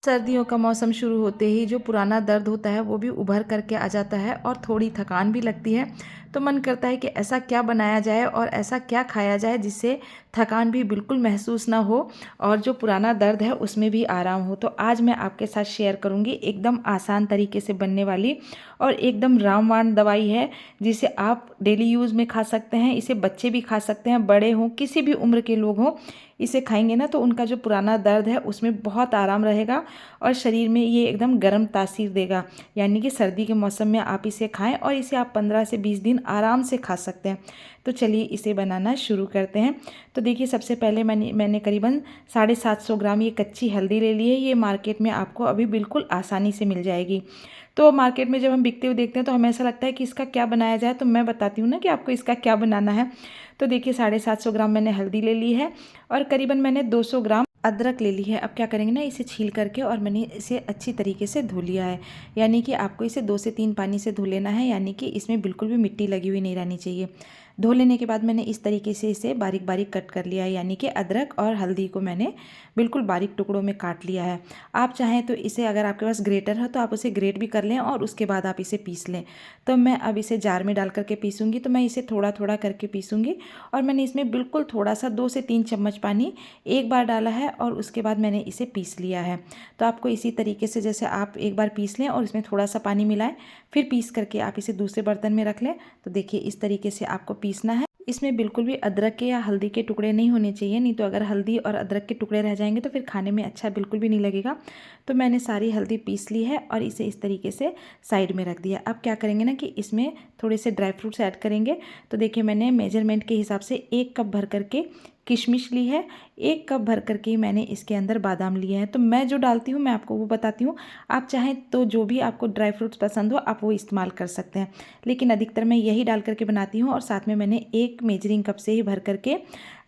सर्दियों का मौसम शुरू होते ही जो पुराना दर्द होता है वो भी उभर करके आ जाता है और थोड़ी थकान भी लगती है। तो मन करता है कि ऐसा क्या बनाया जाए और ऐसा क्या खाया जाए जिससे थकान भी बिल्कुल महसूस ना हो और जो पुराना दर्द है उसमें भी आराम हो। तो आज मैं आपके साथ शेयर करूंगी एकदम आसान तरीके से बनने वाली और एकदम रामबाण दवाई है, जिसे आप डेली यूज़ में खा सकते हैं। इसे बच्चे भी खा सकते हैं, बड़े हों, किसी भी उम्र के लोग हों, इसे खाएंगे ना तो उनका जो पुराना दर्द है उसमें बहुत आराम रहेगा और शरीर में ये एकदम गर्म तासीर देगा। यानी कि सर्दी के मौसम में आप इसे खाएं और इसे आप 15 से 20 दिन आराम से खा सकते हैं। तो चलिए इसे बनाना शुरू करते हैं। तो देखिए, सबसे पहले मैंने करीबन 750 ग्राम ये कच्ची हल्दी ले ली है। ये मार्केट में आपको अभी बिल्कुल आसानी से मिल जाएगी। तो मार्केट में जब हम बिकते हुए देखते हैं तो हमें ऐसा लगता है कि इसका क्या बनाया जाए, तो मैं बताती हूँ ना कि आपको इसका क्या बनाना है। तो देखिए, 750 ग्राम मैंने हल्दी ले ली है और करीबन मैंने 200 ग्राम अदरक ले ली है। अब क्या करेंगे ना, इसे छील करके और मैंने इसे अच्छी तरीके से धो लिया है। यानी कि आपको इसे 2 से 3 पानी से धो लेना है, यानी कि इसमें बिल्कुल भी मिट्टी लगी हुई नहीं रहनी चाहिए। धो लेने के बाद मैंने इस तरीके से इसे बारीक बारीक कट कर लिया है। यानी कि अदरक और हल्दी को मैंने बिल्कुल बारीक टुकड़ों में काट लिया है। आप चाहें तो इसे, अगर आपके पास ग्रेटर है तो आप उसे ग्रेट भी कर लें और उसके बाद आप इसे पीस लें। तो मैं अब इसे जार में डाल करके पीसूँगी। तो मैं इसे थोड़ा थोड़ा करके पीसूँगी और मैंने इसमें बिल्कुल थोड़ा सा 2 से 3 चम्मच पानी एक बार डाला है और उसके बाद मैंने इसे पीस लिया है। तो आपको इसी तरीके से, जैसे आप एक बार पीस लें और इसमें थोड़ा सा पानी मिलाएं, फिर पीस करके आप इसे दूसरे बर्तन में रख लें। तो देखिए, इस तरीके से आपको पीसना है। इसमें बिल्कुल भी अदरक के या हल्दी के टुकड़े नहीं होने चाहिए, नहीं तो अगर हल्दी और अदरक के टुकड़े रह जाएंगे तो फिर खाने में अच्छा बिल्कुल भी नहीं लगेगा। तो मैंने सारी हल्दी पीस ली है और इसे इस तरीके से साइड में रख दिया। अब क्या करेंगे ना कि इसमें थोड़े से ड्राई फ्रूट्स ऐड करेंगे। तो देखिए, मैंने मेजरमेंट के हिसाब से 1 कप भर करके किशमिश ली है, 1 कप भर करके ही मैंने इसके अंदर बादाम लिए हैं। तो मैं जो डालती हूँ मैं आपको वो बताती हूँ। आप चाहें तो जो भी आपको ड्राई फ्रूट्स पसंद हो आप वो इस्तेमाल कर सकते हैं, लेकिन अधिकतर मैं यही डाल करके बनाती हूँ। और साथ में मैंने 1 मेजरिंग कप से ही भर करके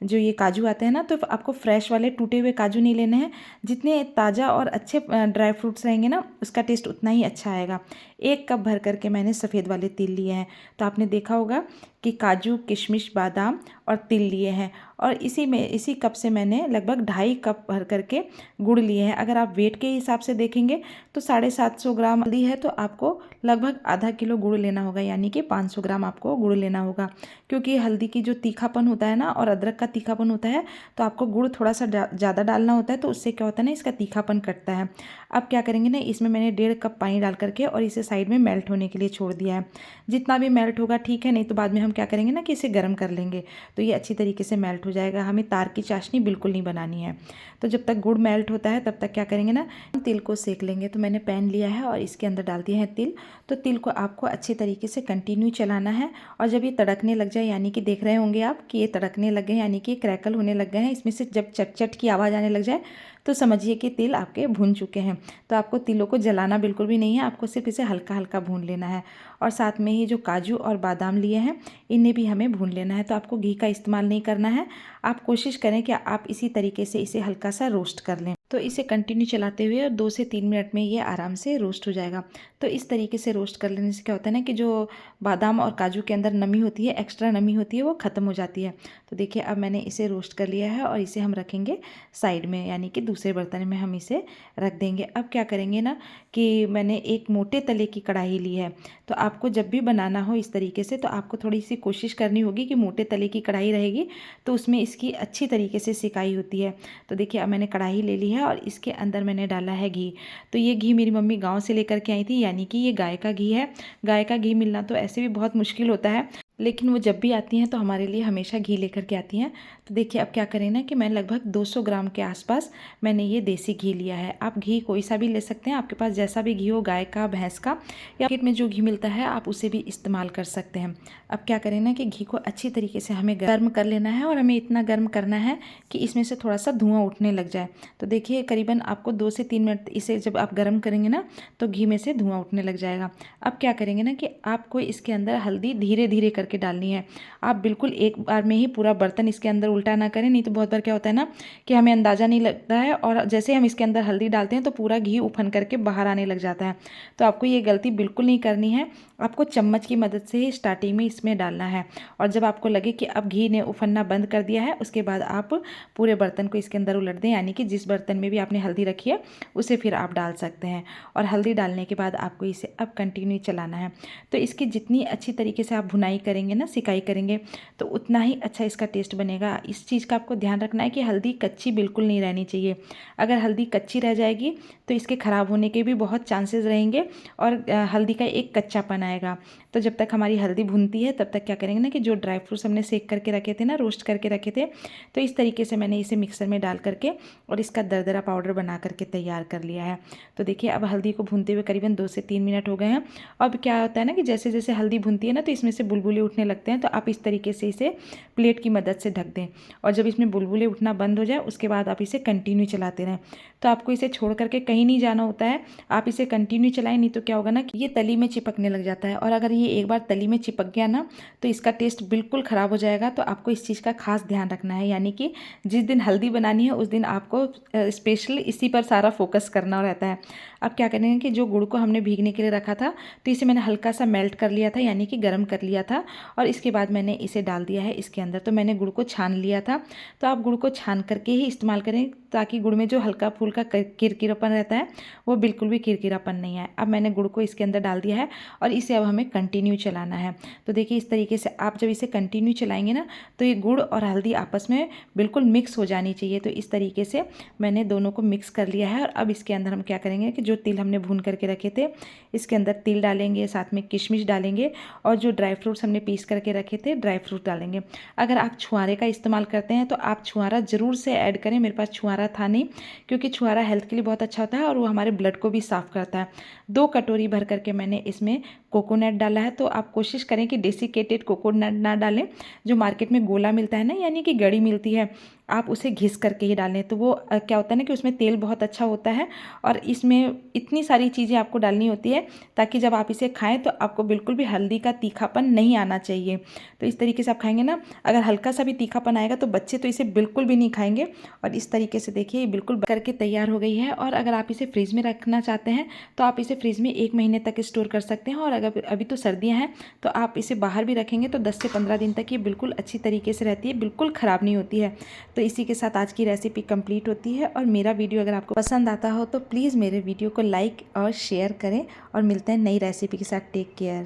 जो ये काजू आते हैं ना, तो आपको फ्रेश वाले टूटे हुए काजू नहीं लेने हैं। जितने ताज़ा और अच्छे ड्राई फ्रूट्स रहेंगे ना, उसका टेस्ट उतना ही अच्छा आएगा। 1 कप भर करके मैंने सफ़ेद वाले तिल लिए हैं। तो आपने देखा होगा कि काजू, किशमिश, बादाम और तिल लिए हैं। और इसी कप से मैंने लगभग 2.5 कप भर करके गुड़ लिए हैं। अगर आप वेट के हिसाब से देखेंगे तो 750 ग्राम हल्दी है तो आपको लगभग आधा किलो गुड़ लेना होगा, यानी कि 500 ग्राम आपको गुड़ लेना होगा। क्योंकि हल्दी की जो तीखापन होता है ना और अदरक का तीखापन होता है, तो आपको गुड़ थोड़ा सा ज़्यादा डालना होता है। तो उससे क्या होता है ना, इसका तीखापन कटता है। अब क्या करेंगे ना, इसमें मैंने 1.5 कप पानी डाल करके और इसे साइड में मेल्ट होने के लिए छोड़ दिया है। जितना भी मेल्ट होगा ठीक है, नहीं तो बाद में हम क्या करेंगे ना कि इसे गर्म कर लेंगे तो ये अच्छी तरीके से मेल्ट हो जाएगा। हमें तार की चाशनी बिल्कुल नहीं बनानी है। तो जब तक गुड़ मेल्ट होता है तब तक क्या करेंगे ना, हम तिल को सेक लेंगे। तो मैंने पैन लिया है और इसके अंदर डाल दिए हैं तिल। तो तिल को आपको अच्छे तरीके से कंटिन्यू चलाना है और जब ये तड़कने लग जाए, यानी कि देख रहे होंगे आप कि ये तड़कने लग गए, यानी कि क्रैकल होने लग गए हैं, इसमें से जब चट चट की आवाज़ आने लग जाए तो समझिए कि तिल आपके भून चुके हैं। तो आपको तिलों को जलाना बिल्कुल भी नहीं है, आपको सिर्फ इसे हल्का हल्का भून लेना है। और साथ में ही जो काजू और बादाम लिए हैं इन्हें भी हमें भून लेना है। तो आपको घी का इस्तेमाल नहीं करना है। आप कोशिश करें कि आप इसी तरीके से इसे हल्का सा रोस्ट कर लें। तो इसे कंटिन्यू चलाते हुए 2 से 3 मिनट में ये आराम से रोस्ट हो जाएगा। तो इस तरीके से रोस्ट कर लेने से क्या होता है ना कि जो बादाम और काजू के अंदर नमी होती है, एक्स्ट्रा नमी होती है, वो ख़त्म हो जाती है। तो देखिए, अब मैंने इसे रोस्ट कर लिया है और इसे हम रखेंगे साइड में, यानी कि दूसरे बर्तन में हम इसे रख देंगे। अब क्या करेंगे ना कि मैंने एक मोटे तले की कढ़ाई ली है। तो आपको जब भी बनाना हो इस तरीके से तो आपको थोड़ी सी कोशिश करनी होगी कि मोटे तले की कढ़ाई रहेगी तो उसमें इसकी अच्छी तरीके से सिकाई होती है। तो देखिए, अब मैंने कढ़ाई ले ली है और इसके अंदर मैंने डाला है घी। तो ये घी मेरी मम्मी गाँव से लेकर के आई थी, यानी कि ये गाय का घी है। गाय का घी मिलना तो ऐसे भी बहुत मुश्किल होता है, लेकिन वो जब भी आती हैं तो हमारे लिए हमेशा घी लेकर के आती हैं। तो देखिए, अब क्या करें ना कि मैं लगभग 200 ग्राम के आसपास मैंने ये देसी घी लिया है। आप घी कोई सा भी ले सकते हैं, आपके पास जैसा भी घी हो, गाय का, भैंस का, या मार्केट में जो घी मिलता है आप उसे भी इस्तेमाल कर सकते हैं। अब क्या करें ना कि घी को अच्छी तरीके से हमें गर्म कर लेना है और हमें इतना गर्म करना है कि इसमें से थोड़ा सा धुआं उठने लग जाए। तो देखिए, करीबन आपको 2 से 3 मिनट इसे जब आप गर्म करेंगे ना तो घी में से धुआं उठने लग जाएगा। अब क्या करेंगे ना कि आपको इसके अंदर हल्दी धीरे धीरे करके करके डालनी है। आप बिल्कुल एक बार में ही पूरा बर्तन इसके अंदर उल्टा ना करें, नहीं तो बहुत बार क्या होता है ना कि हमें अंदाज़ा नहीं लगता है और जैसे हम इसके अंदर हल्दी डालते हैं तो पूरा घी उफन करके बाहर आने लग जाता है। तो आपको ये गलती बिल्कुल नहीं करनी है। आपको चम्मच की मदद से ही स्टार्टिंग में इसमें डालना है और जब आपको लगे कि अब घी ने उफनना बंद कर दिया है, उसके बाद आप पूरे बर्तन को इसके अंदर उलट दें, यानी कि जिस बर्तन में भी आपने हल्दी रखी है उसे फिर आप डाल सकते हैं। और हल्दी डालने के बाद आपको इसे अब कंटिन्यू चलाना है। तो इसकी जितनी अच्छी तरीके से आप भुनाई करेंगे ना, सिकाई करेंगे, तो उतना ही अच्छा इसका टेस्ट बनेगा। इस चीज़ का आपको ध्यान रखना है कि हल्दी कच्ची बिल्कुल नहीं रहनी चाहिए। अगर हल्दी कच्ची रह जाएगी तो इसके ख़राब होने के भी बहुत चांसेस रहेंगे और हल्दी का एक कच्चापन आएगा। तो जब तक हमारी हल्दी भुनती है तब तक क्या करेंगे ना कि जो ड्राई फ्रूट्स हमने सेक करके रखे थे ना, रोस्ट करके रखे थे, तो इस तरीके से मैंने इसे मिक्सर में डाल करके और इसका दरदरा पाउडर बना करके तैयार कर लिया है। तो देखिए अब हल्दी को भूनते हुए करीबन 2 से 3 मिनट हो गए हैं। अब क्या होता है ना कि जैसे जैसे हल्दी भुनती है ना तो इसमें से बुलबुले उठने लगते हैं, तो आप इस तरीके से इसे प्लेट की मदद से ढक दें और जब इसमें बुलबुले उठना बंद हो जाए उसके बाद आप इसे कंटिन्यू चलाते रहें। तो आपको इसे छोड़ करके कहीं नहीं जाना होता है, आप इसे कंटिन्यू चलाएं, नहीं तो क्या होगा ना कि ये तली में चिपकने लग जाता है और अगर ये एक बार तली में चिपक गया ना तो इसका टेस्ट बिल्कुल ख़राब हो जाएगा। तो आपको इस चीज़ का खास ध्यान रखना है, यानी कि जिस दिन हल्दी बनानी है उस दिन आपको स्पेशली इसी पर सारा फोकस करना रहता है। अब क्या करेंगे कि जो गुड़ को हमने भीगने के लिए रखा था तो इसे मैंने हल्का सा मेल्ट कर लिया था, यानी कि गर्म कर लिया था और इसके बाद मैंने इसे डाल दिया है इसके अंदर। तो मैंने गुड़ को छान लिया था, तो आप गुड़ को छान करके ही इस्तेमाल करें ताकि गुड़ में जो हल्का फुल्का किरकिरापन रहता है वो बिल्कुल भी किरकिरापन नहीं आए। अब मैंने गुड़ को इसके अंदर डाल दिया है और इसे अब हमें कंटिन्यू चलाना है। तो देखिए इस तरीके से आप जब इसे कंटिन्यू चलाएंगे ना तो ये गुड़ और हल्दी आपस में बिल्कुल मिक्स हो जानी चाहिए। तो इस तरीके से मैंने दोनों को मिक्स कर लिया है और अब इसके अंदर हम क्या करेंगे कि जो तिल हमने भून करके रखे थे इसके अंदर तिल डालेंगे, साथ में किशमिश डालेंगे और जो ड्राई फ्रूट्स हमने पीस करके रखे थे ड्राई फ्रूट डालेंगे। अगर आप छुआरे का इस्तेमाल करते हैं तो आप छुआरा ज़रूर से ऐड करें। मेरे पास छुआरा था नहीं, क्योंकि छुआरा हेल्थ के लिए बहुत अच्छा होता है और वो हमारे ब्लड को भी साफ़ करता है। 2 कटोरी भर करके मैंने इसमें कोकोनट डाला है। तो आप कोशिश करें कि डेसिकेटेड कोकोनट ना डालें, जो मार्केट में गोला मिलता है ना, यानी कि गड़ी मिलती है, आप उसे घिस करके ही डालें। तो वो क्या होता है ना कि उसमें तेल बहुत अच्छा होता है और इसमें इतनी सारी चीज़ें आपको डालनी होती है ताकि जब आप इसे खाएं तो आपको बिल्कुल भी हल्दी का तीखापन नहीं आना चाहिए। तो इस तरीके से आप खाएंगे ना, अगर हल्का सा भी तीखापन आएगा तो बच्चे तो इसे बिल्कुल भी नहीं खाएंगे। और इस तरीके से देखिए ये बिल्कुल करके तैयार हो गई है। और अगर आप इसे फ्रिज में रखना चाहते हैं तो आप इसे फ्रिज में 1 महीने तक स्टोर कर सकते हैं और अगर अभी तो सर्दियाँ हैं तो आप इसे बाहर भी रखेंगे तो 10 से 15 दिन तक ये बिल्कुल अच्छी तरीके से रहती है, बिल्कुल ख़राब नहीं होती है। तो इसी के साथ आज की रेसिपी कंप्लीट होती है और मेरा वीडियो अगर आपको पसंद आता हो तो प्लीज़ मेरे वीडियो को लाइक और शेयर करें और मिलते हैं नई रेसिपी के साथ। Take care.